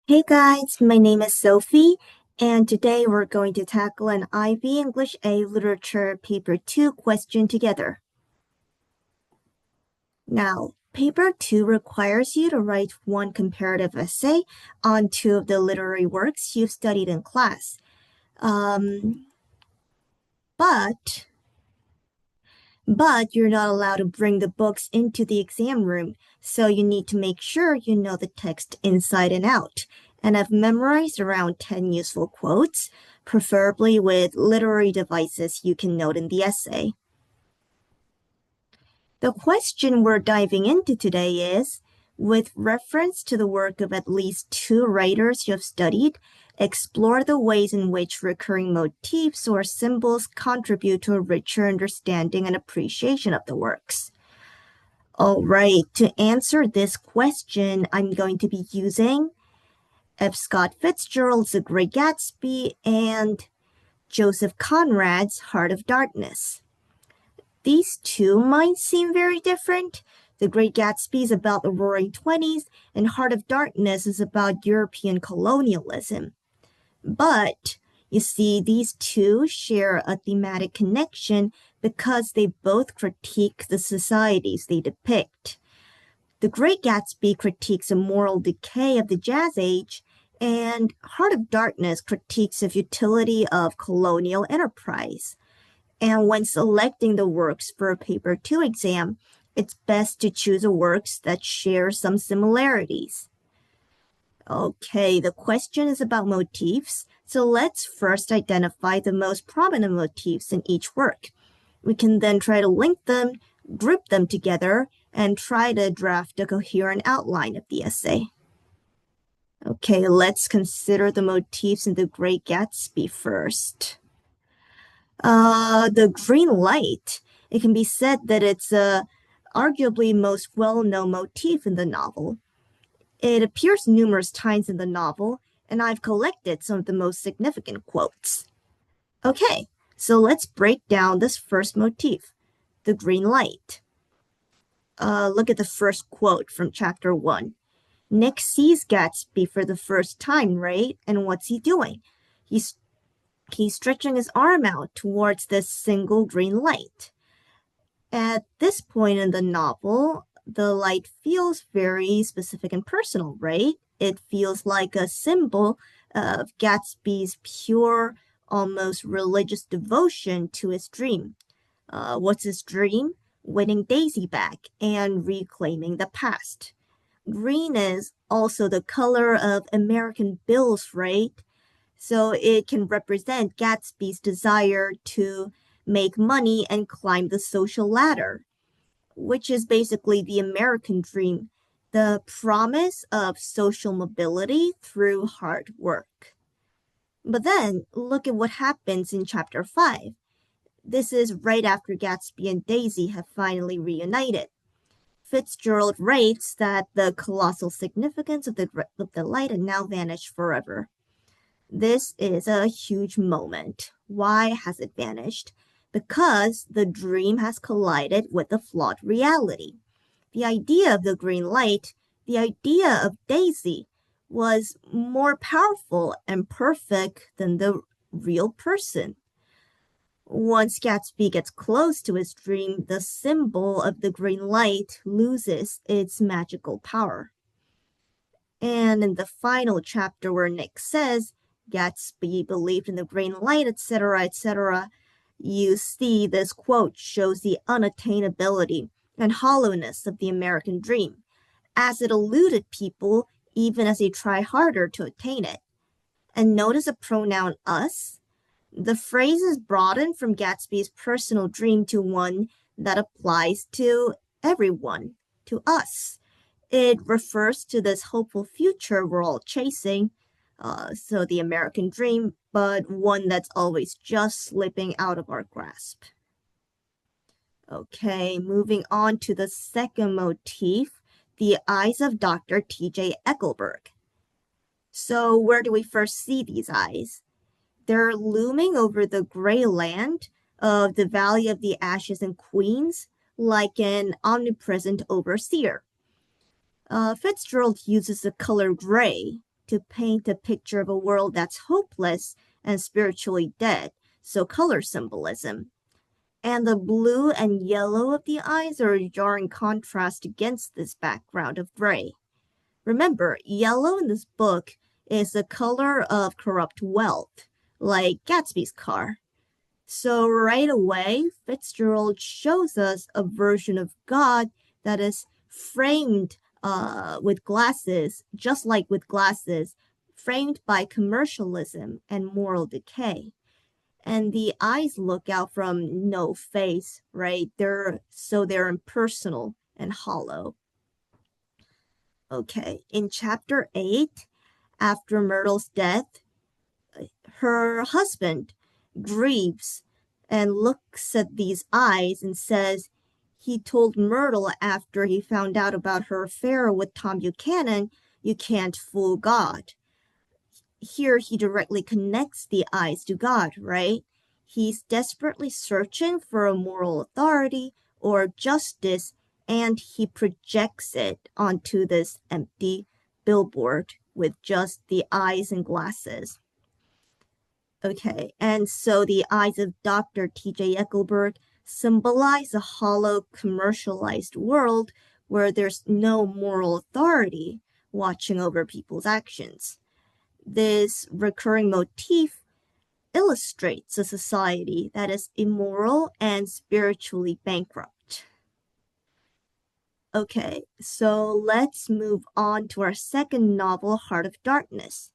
Hey guys, my name is Sophie, and today we're going to tackle an IB English A Literature Paper 2 question together. Now, Paper 2 requires you to write one comparative essay on two of the literary works you've studied in class. But you're not allowed to bring the books into the exam room, so you need to make sure you know the text inside and out. And I've memorized around 10 useful quotes, preferably with literary devices you can note in the essay. The question we're diving into today is, with reference to the work of at least two writers you have studied, explore the ways in which recurring motifs or symbols contribute to a richer understanding and appreciation of the works. All right, to answer this question, I'm going to be using F. Scott Fitzgerald's The Great Gatsby and Joseph Conrad's Heart of Darkness. These two might seem very different. The Great Gatsby is about the Roaring Twenties, and Heart of Darkness is about European colonialism. But, you see, these two share a thematic connection because they both critique the societies they depict. The Great Gatsby critiques a moral decay of the Jazz Age, and Heart of Darkness critiques the futility of colonial enterprise. And when selecting the works for a Paper 2 exam, it's best to choose works that share some similarities. Okay, the question is about motifs, so let's first identify the most prominent motifs in each work. We can then try to link them, group them together, and try to draft a coherent outline of the essay. Okay, let's consider the motifs in The Great Gatsby first. The green light, it can be said that it's arguably most well-known motif in the novel. It appears numerous times in the novel, and I've collected some of the most significant quotes. Okay, so let's break down this first motif, the green light. Look at the first quote from chapter 1. Nick sees Gatsby for the first time, right? And what's he doing? He's stretching his arm out towards this single green light. At this point in the novel, the light feels very specific and personal, right? It feels like a symbol of Gatsby's pure, almost religious devotion to his dream. What's his dream? Winning Daisy back and reclaiming the past. Green is also the color of American bills, right? So it can represent Gatsby's desire to make money and climb the social ladder, which is basically the American dream, the promise of social mobility through hard work. But then, look at what happens in chapter 5. This is right after Gatsby and Daisy have finally reunited. Fitzgerald writes that the colossal significance of the light had now vanished forever. This is a huge moment. Why has it vanished? Because the dream has collided with the flawed reality. The idea of the green light, the idea of Daisy, was more powerful and perfect than the real person. Once Gatsby gets close to his dream, the symbol of the green light loses its magical power. And in the final chapter where Nick says, Gatsby believed in the green light, etc., etc., you see this quote shows the unattainability and hollowness of the American dream, as it eluded people even as they try harder to attain it. And notice the pronoun us. The phrase is broadened from Gatsby's personal dream to one that applies to everyone, to us. It refers to this hopeful future we're all chasing, so the American dream, but one that's always just slipping out of our grasp. Okay, moving on to the second motif, the eyes of Dr. T.J. Eckelberg. So where do we first see these eyes? They're looming over the gray land of the Valley of the Ashes in Queens, like an omnipresent overseer. Fitzgerald uses the color gray to to paint a picture of a world that's hopeless and spiritually dead, so color symbolism. And the blue and yellow of the eyes are a jarring contrast against this background of gray. Remember, yellow in this book is the color of corrupt wealth, like Gatsby's car. So right away, Fitzgerald shows us a version of God that is framed with glasses, just like with glasses, framed by commercialism and moral decay. And the eyes look out from no face, right? They're impersonal and hollow. Okay, in chapter 8, after Myrtle's death, her husband grieves and looks at these eyes and says he told Myrtle after he found out about her affair with Tom Buchanan, "You can't fool God." Here he directly connects the eyes to God, right? He's desperately searching for a moral authority or justice, and he projects it onto this empty billboard with just the eyes and glasses. Okay, and so the eyes of Dr. T.J. Eckelberg symbolize a hollow, commercialized world where there's no moral authority watching over people's actions. This recurring motif illustrates a society that is immoral and spiritually bankrupt. Okay, so let's move on to our second novel, Heart of Darkness.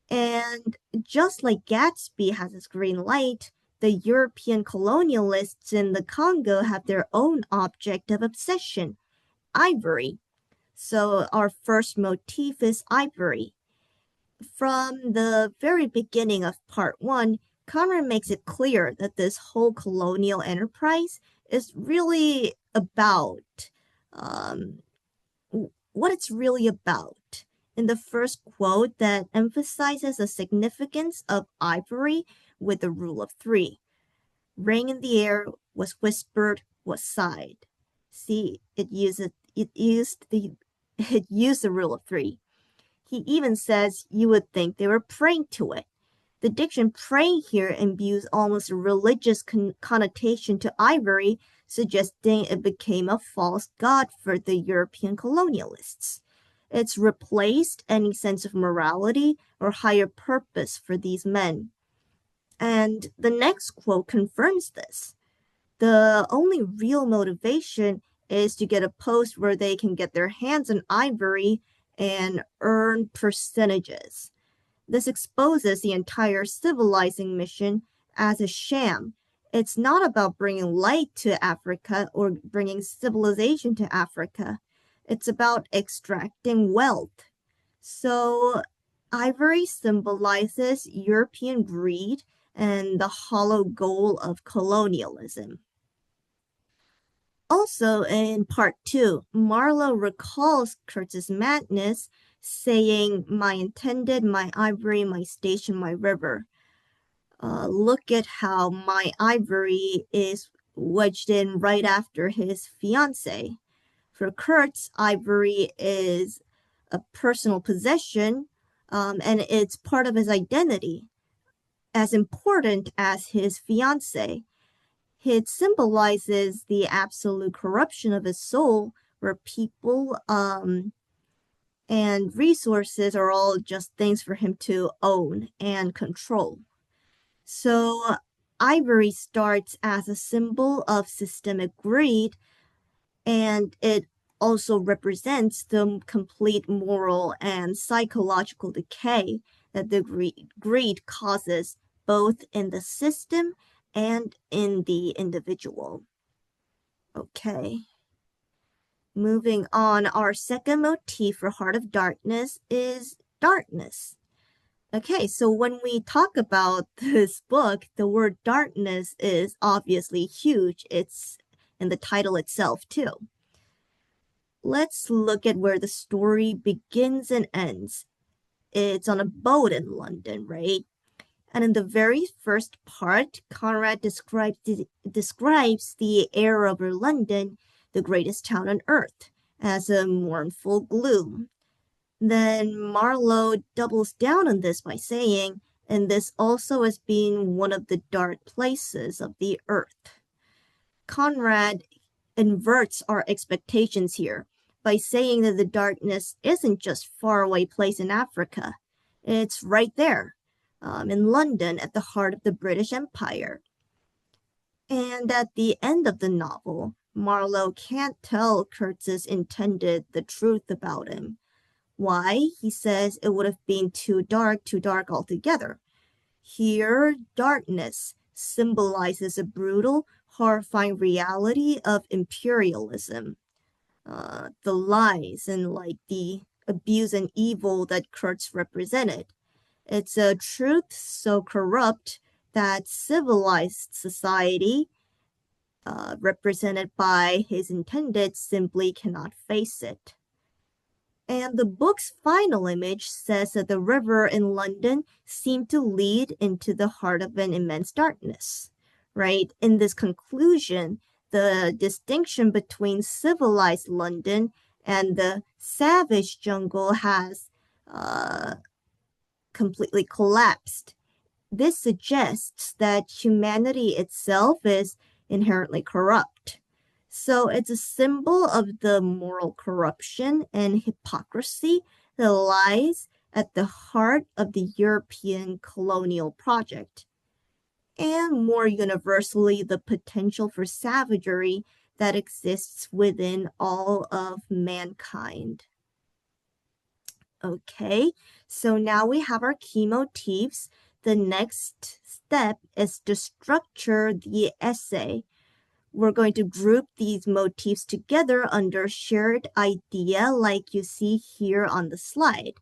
And just like Gatsby has his green light, the European colonialists in the Congo have their own object of obsession, ivory. So our first motif is ivory. From the very beginning of part 1, Conrad makes it clear that this whole colonial enterprise is really about what it's really about. In the first quote that emphasizes the significance of ivory with the rule of 3. Rang in the air, was whispered, was sighed. See, it used the rule of 3. He even says you would think they were praying to it. The diction praying here imbues almost a religious connotation to ivory, suggesting it became a false god for the European colonialists. It's replaced any sense of morality or higher purpose for these men. And the next quote confirms this. The only real motivation is to get a post where they can get their hands on ivory and earn percentages. This exposes the entire civilizing mission as a sham. It's not about bringing light to Africa or bringing civilization to Africa. It's about extracting wealth. So ivory symbolizes European greed and the hollow goal of colonialism. Also, in part 2, Marlowe recalls Kurtz's madness, saying, "My intended, my ivory, my station, my river." Look at how my ivory is wedged in right after his fiancée. For Kurtz, ivory is a personal possession, and it's part of his identity, as important as his fiancée. It symbolizes the absolute corruption of his soul, where people and resources are all just things for him to own and control. So ivory starts as a symbol of systemic greed, and it also represents the complete moral and psychological decay that the greed causes both in the system and in the individual. Okay. Moving on, our second motif for Heart of Darkness is darkness. Okay, so when we talk about this book, the word darkness is obviously huge. It's in the title itself, too. Let's look at where the story begins and ends. It's on a boat in London, right? And in the very first part, Conrad describes the air over London, the greatest town on earth, as a mournful gloom. Then Marlowe doubles down on this by saying, and this also as being one of the dark places of the earth. Conrad inverts our expectations here by saying that the darkness isn't just faraway place in Africa. It's right there, in London, at the heart of the British Empire. And at the end of the novel, Marlowe can't tell Curtis intended the truth about him. Why? He says it would have been too dark altogether. Here, darkness symbolizes a brutal, horrifying reality of imperialism. The lies and the abuse and evil that Kurtz represented. It's a truth so corrupt that civilized society, represented by his intended, simply cannot face it. And the book's final image says that the river in London seemed to lead into the heart of an immense darkness, right? In this conclusion, the distinction between civilized London and the savage jungle has completely collapsed. This suggests that humanity itself is inherently corrupt. So it's a symbol of the moral corruption and hypocrisy that lies at the heart of the European colonial project, and more universally, the potential for savagery that exists within all of mankind. Okay, so now we have our key motifs. The next step is to structure the essay. We're going to group these motifs together under shared idea like you see here on the slide.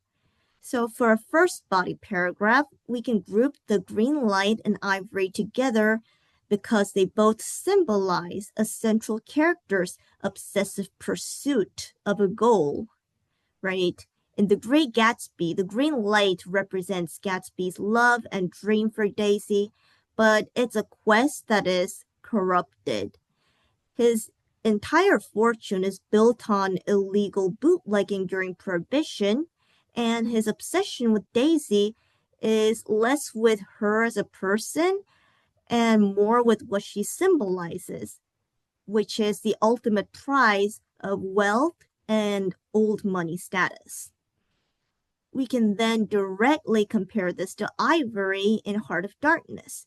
So for our first body paragraph, we can group the green light and ivory together because they both symbolize a central character's obsessive pursuit of a goal, right? In The Great Gatsby, the green light represents Gatsby's love and dream for Daisy, but it's a quest that is corrupted. His entire fortune is built on illegal bootlegging during Prohibition, and his obsession with Daisy is less with her as a person and more with what she symbolizes, which is the ultimate prize of wealth and old money status. We can then directly compare this to Ivory in Heart of Darkness.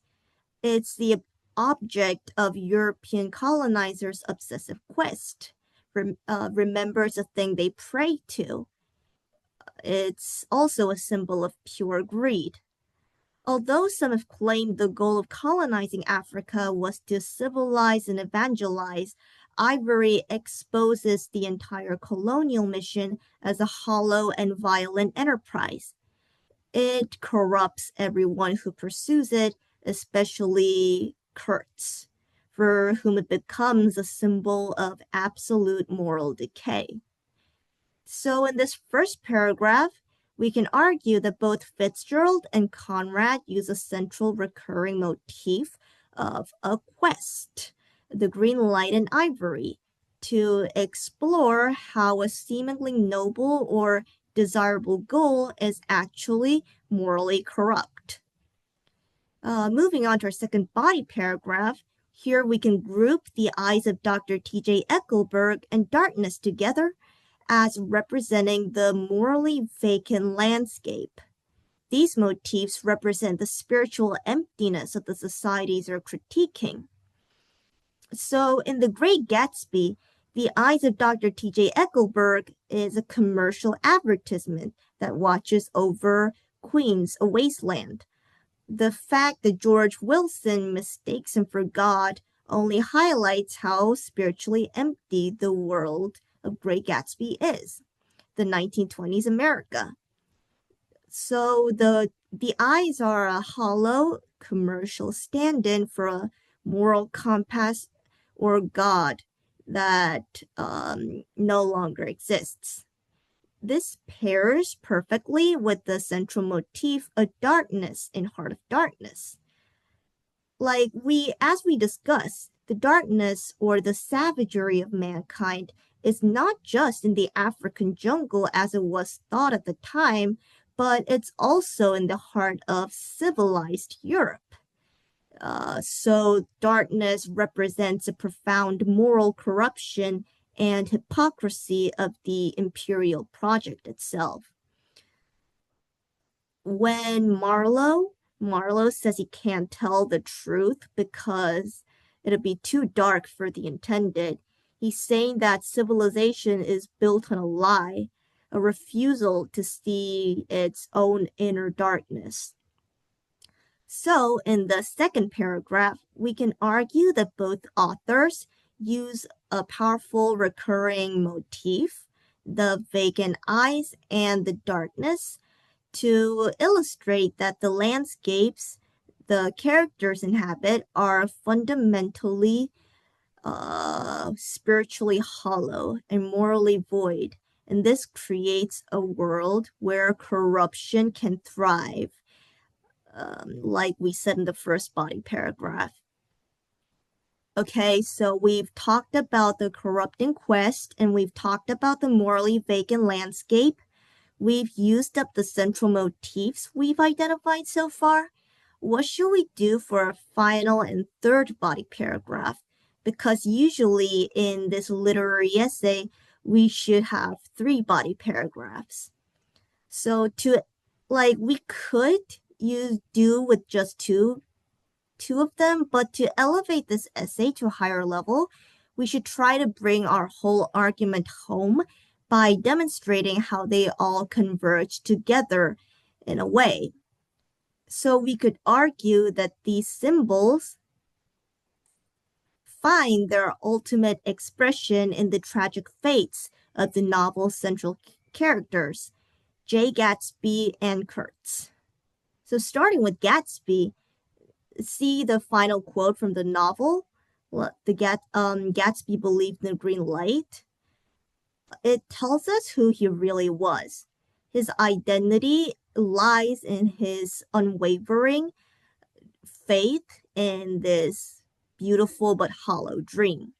It's the object of European colonizers' obsessive quest. Remembers a thing they pray to. It's also a symbol of pure greed. Although some have claimed the goal of colonizing Africa was to civilize and evangelize, Ivory exposes the entire colonial mission as a hollow and violent enterprise. It corrupts everyone who pursues it, especially Kurtz, for whom it becomes a symbol of absolute moral decay. So in this first paragraph, we can argue that both Fitzgerald and Conrad use a central recurring motif of a quest, the green light and ivory, to explore how a seemingly noble or desirable goal is actually morally corrupt. Moving on to our second body paragraph, here we can group the eyes of Dr. T.J. Eckelberg and darkness together as representing the morally vacant landscape. These motifs represent the spiritual emptiness of the societies they're critiquing. So in The Great Gatsby, the eyes of Dr. T.J. Eckelberg is a commercial advertisement that watches over Queens, a wasteland. The fact that George Wilson mistakes him for God only highlights how spiritually empty the world of Great Gatsby is, the 1920s America. So the eyes are a hollow commercial stand-in for a moral compass or God that no longer exists. This pairs perfectly with the central motif of darkness in Heart of Darkness. As we discussed, the darkness or the savagery of mankind is not just in the African jungle as it was thought at the time, but it's also in the heart of civilized Europe. So darkness represents a profound moral corruption and hypocrisy of the imperial project itself. When Marlowe says he can't tell the truth because it'll be too dark for the intended, he's saying that civilization is built on a lie, a refusal to see its own inner darkness. So in the second paragraph, we can argue that both authors use a powerful recurring motif, the vacant eyes and the darkness, to illustrate that the landscapes the characters inhabit are fundamentally spiritually hollow and morally void. And this creates a world where corruption can thrive, like we said in the first body paragraph. Okay, so we've talked about the corrupting quest, and we've talked about the morally vacant landscape. We've used up the central motifs we've identified so far. What should we do for our final and third body paragraph? Because usually in this literary essay, we should have 3 body paragraphs. So we could do with just two of them, but to elevate this essay to a higher level, we should try to bring our whole argument home by demonstrating how they all converge together in a way. So we could argue that these symbols find their ultimate expression in the tragic fates of the novel's central characters, J. Gatsby and Kurtz. So starting with Gatsby, see the final quote from the novel, Gatsby believed in the green light. It tells us who he really was. His identity lies in his unwavering faith in this beautiful but hollow dream.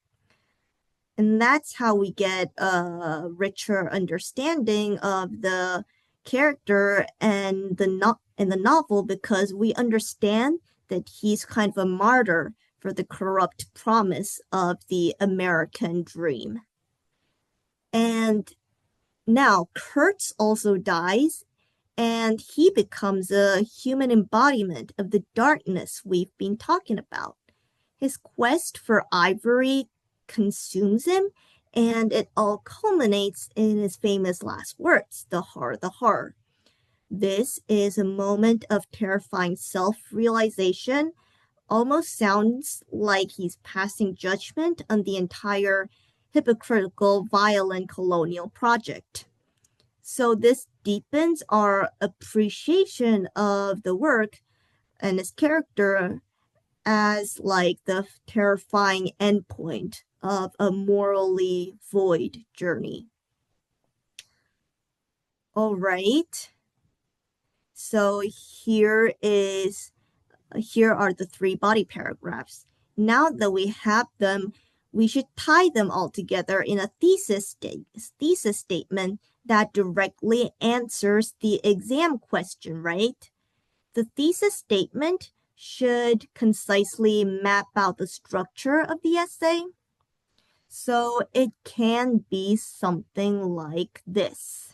And that's how we get a richer understanding of the character and in the novel, because we understand that he's kind of a martyr for the corrupt promise of the American dream. And now Kurtz also dies, and he becomes a human embodiment of the darkness we've been talking about. His quest for ivory consumes him, and it all culminates in his famous last words, the horror. This is a moment of terrifying self-realization. Almost sounds like he's passing judgment on the entire hypocritical, violent colonial project. So this deepens our appreciation of the work and his character as like the terrifying endpoint of a morally void journey. All right. So here are the 3 body paragraphs. Now that we have them, we should tie them all together in a thesis statement that directly answers the exam question, right? The thesis statement should concisely map out the structure of the essay. So it can be something like this.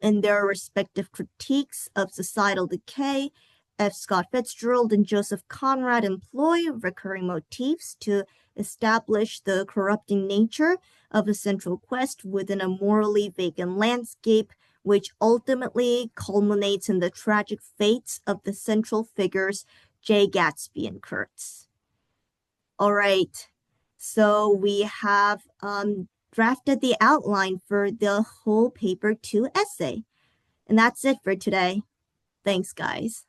In their respective critiques of societal decay, F. Scott Fitzgerald and Joseph Conrad employ recurring motifs to establish the corrupting nature of a central quest within a morally vacant landscape, which ultimately culminates in the tragic fates of the central figures, J. Gatsby and Kurtz. All right, so we have drafted the outline for the whole paper 2 essay. And that's it for today. Thanks, guys.